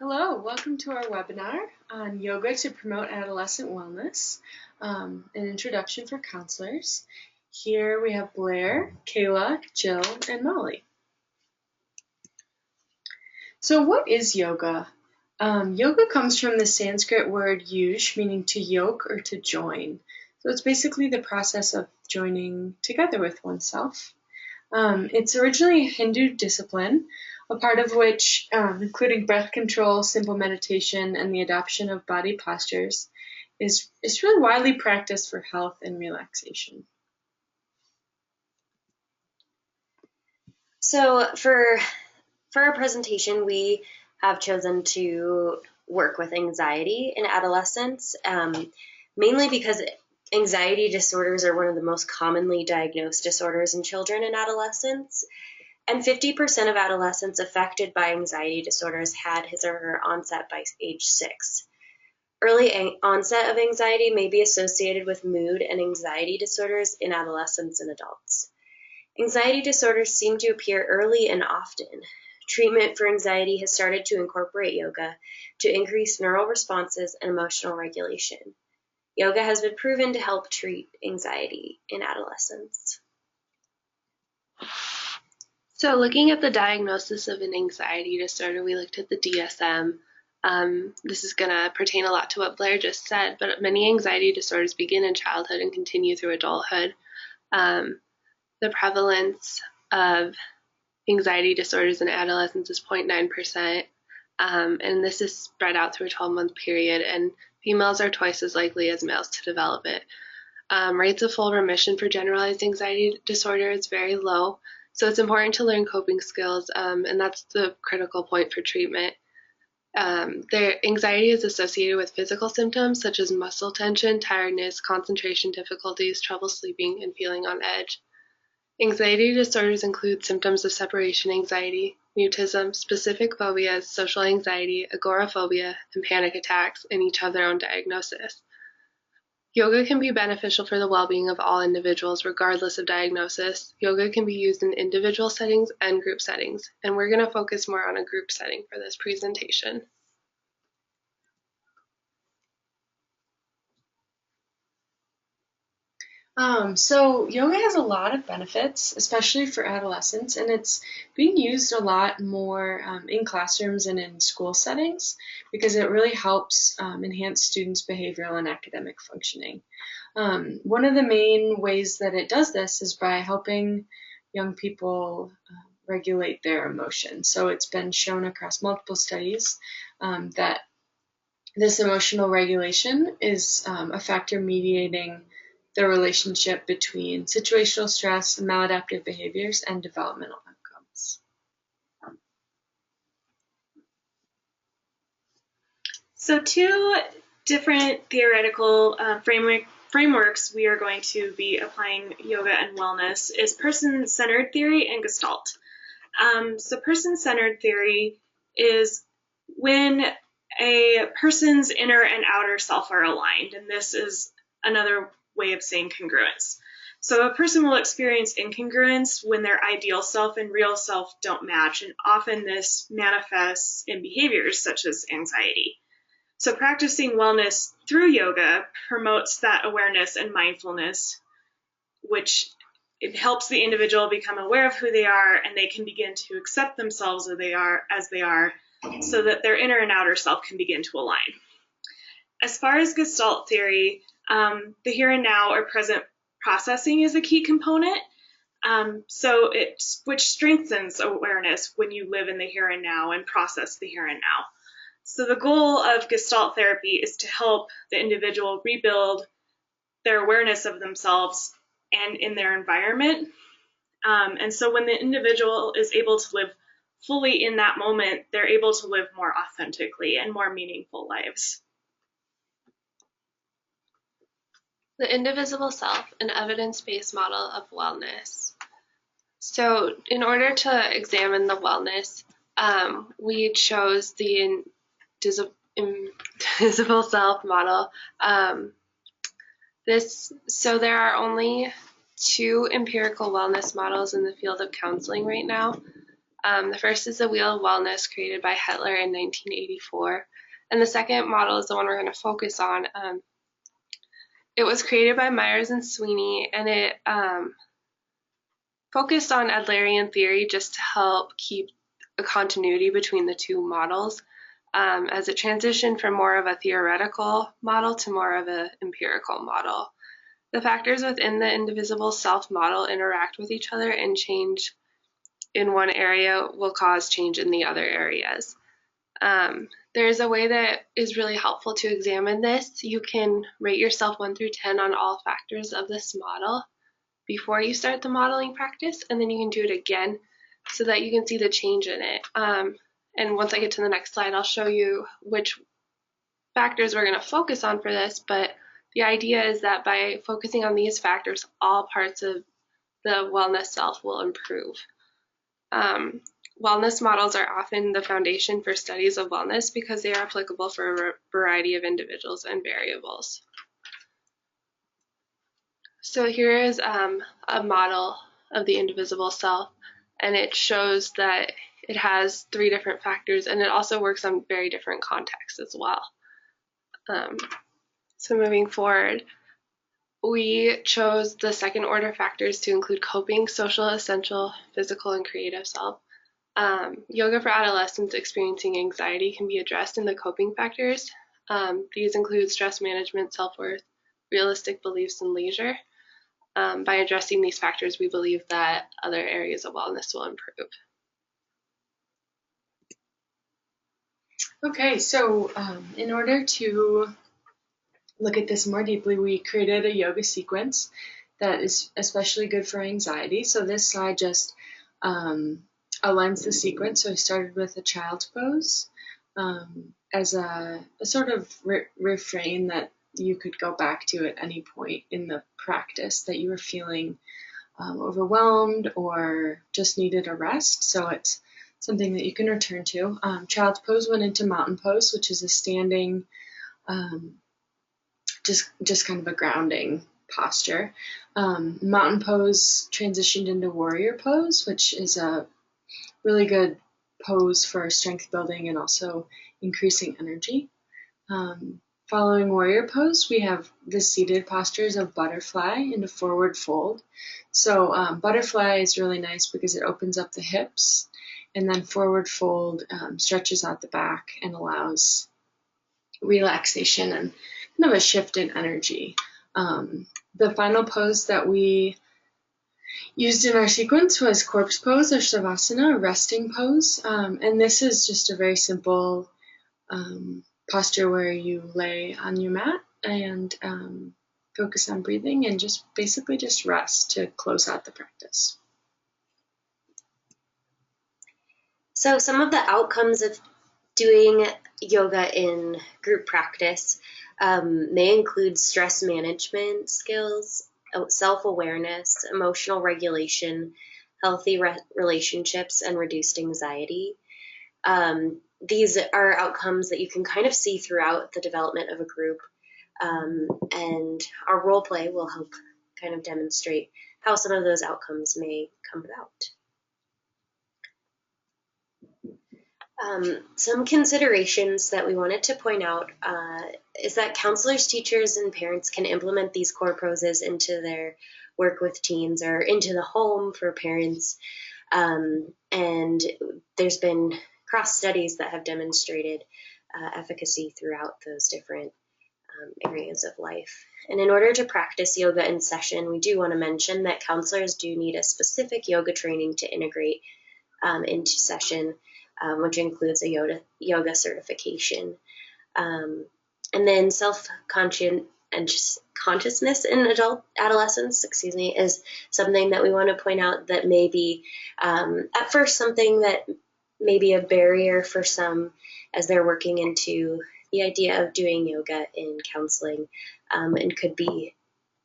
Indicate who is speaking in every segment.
Speaker 1: Hello, welcome to our webinar on yoga to promote adolescent wellness, an introduction for counselors. Here we have Blair, Kayla, Jill, and Molly. So what is yoga? Yoga comes from the Sanskrit word yuj, meaning to yoke or to join. So it's basically the process of joining together with oneself. It's originally a Hindu discipline, a part of which, including breath control, simple meditation, and the adoption of body postures, is really widely practiced for health and relaxation.
Speaker 2: So for our presentation, we have chosen to work with anxiety in adolescents, mainly because anxiety disorders are one of the most commonly diagnosed disorders in children and adolescents. And 50% of adolescents affected by anxiety disorders had his or her onset by age 6. Early onset of anxiety may be associated with mood and anxiety disorders in adolescents and adults. Anxiety disorders seem to appear early and often. Treatment for anxiety has started to incorporate yoga to increase neural responses and emotional regulation. Yoga has been proven to help treat anxiety in adolescents.
Speaker 3: So looking at the diagnosis of an anxiety disorder, we looked at the DSM. This is going to pertain a lot to what Blair just said, but many anxiety disorders begin in childhood and continue through adulthood. The prevalence of anxiety disorders in adolescents is 0.9%, and this is spread out through a 12-month period, and females are twice as likely as males to develop it. Rates of full remission for generalized anxiety disorder is very low, so it's important to learn coping skills, and that's the critical point for treatment. Their anxiety is associated with physical symptoms such as muscle tension, tiredness, concentration difficulties, trouble sleeping, and feeling on edge. Anxiety disorders include symptoms of separation anxiety, mutism, specific phobias, social anxiety, agoraphobia, and panic attacks, and each have their own diagnosis. Yoga can be beneficial for the well-being of all individuals regardless of diagnosis. Yoga can be used in individual settings and group settings, and we're going to focus more on a group setting for this presentation.
Speaker 1: So yoga has a lot of benefits, especially for adolescents, and it's being used a lot more in classrooms and in school settings because it really helps enhance students' behavioral and academic functioning. One of the main ways that it does this is by helping young people regulate their emotions. So it's been shown across multiple studies that this emotional regulation is a factor mediating the relationship between situational stress, maladaptive behaviors, and developmental outcomes.
Speaker 4: So two different theoretical frameworks we are going to be applying yoga and wellness is person-centered theory and Gestalt. So person-centered theory is when a person's inner and outer self are aligned, and this is another way of saying congruence. So a person will experience incongruence when their ideal self and real self don't match, and often this manifests in behaviors such as anxiety. So practicing wellness through yoga promotes that awareness and mindfulness, which it helps the individual become aware of who they are, and they can begin to accept themselves as they are, so that their inner and outer self can begin to align. As far as Gestalt theory, the here and now or present processing is a key component. Which strengthens awareness when you live in the here and now and process the here and now. So the goal of Gestalt therapy is to help the individual rebuild their awareness of themselves and in their environment. And so when the individual is able to live fully in that moment, they're able to live more authentically and more meaningful lives.
Speaker 3: The indivisible self, an evidence-based model of wellness. So in order to examine the wellness, we chose the invisible self model. So there are only 2 empirical wellness models in the field of counseling right now. The first is the Wheel of Wellness, created by Hitler in 1984. And the second model is the one we're going to focus on. It was created by Myers and Sweeney, and it focused on Adlerian theory just to help keep a continuity between the two models, as it transitioned from more of a theoretical model to more of an empirical model. The factors within the indivisible self model interact with each other, and change in one area will cause change in the other areas. There's a way that is really helpful to examine this. You can rate yourself 1 through 10 on all factors of this model before you start the modeling practice, and then you can do it again so that you can see the change in it. And once I get to the next slide, I'll show you which factors we're going to focus on for this, but the idea is that by focusing on these factors, all parts of the wellness self will improve. Wellness models are often the foundation for studies of wellness because they are applicable for a variety of individuals and variables. So here is a model of the indivisible self, and it shows that it has 3 different factors, and it also works on very different contexts as well. So moving forward, we chose the second order factors to include coping, social, essential, physical, and creative self. Yoga for adolescents experiencing anxiety can be addressed in the coping factors. These include stress management, self-worth, realistic beliefs, and leisure. By addressing these factors, we believe that other areas of wellness will improve.
Speaker 1: Okay, so in order to look at this more deeply, we created a yoga sequence that is especially good for anxiety. So this slide just outlines the sequence. So I started with a child's pose as a sort of refrain that you could go back to at any point in the practice that you were feeling overwhelmed or just needed a rest. So it's something that you can return to. Child's pose went into mountain pose, which is a standing, just kind of a grounding posture. Mountain pose transitioned into warrior pose, which is a really good pose for strength building and also increasing energy. Following warrior pose, we have the seated postures of butterfly and a forward fold. So butterfly is really nice because it opens up the hips, and then forward fold stretches out the back and allows relaxation and kind of a shift in energy. The final pose that we used in our sequence was corpse pose or savasana, a resting pose. And this is just a very simple posture where you lay on your mat and focus on breathing and just basically just rest to close out the practice.
Speaker 2: So some of the outcomes of doing yoga in group practice may include stress management skills, self-awareness, emotional regulation, healthy relationships, and reduced anxiety. These are outcomes that you can kind of see throughout the development of a group, and our role play will help kind of demonstrate how some of those outcomes may come about. Some considerations that we wanted to point out is that counselors, teachers, and parents can implement these core poses into their work with teens or into the home for parents. And there's been cross studies that have demonstrated efficacy throughout those different areas of life. And in order to practice yoga in session, we do want to mention that counselors do need a specific yoga training to integrate into session, which includes a yoga certification. And then self-consciousness in adolescents, is something that we want to point out that may be at first something that may be a barrier for some as they're working into the idea of doing yoga in counseling, and could be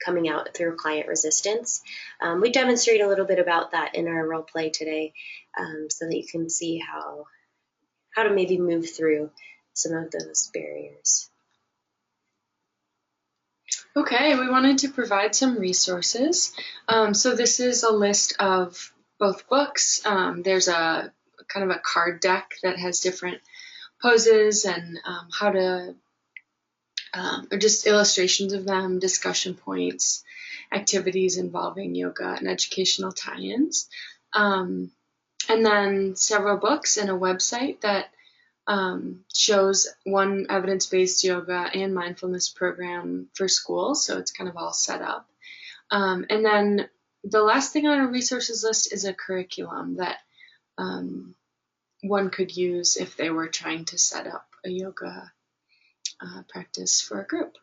Speaker 2: coming out through client resistance. We demonstrate a little bit about that in our role play today, so that you can see how to maybe move through some of those barriers.
Speaker 1: Okay, we wanted to provide some resources. So this is a list of both books. There's a kind of a card deck that has different poses and how to, or just illustrations of them, discussion points, activities involving yoga, and educational tie-ins. And then several books and a website that shows one evidence-based yoga and mindfulness program for schools, so it's kind of all set up. And then the last thing on our resources list is a curriculum that one could use if they were trying to set up a yoga practice for a group.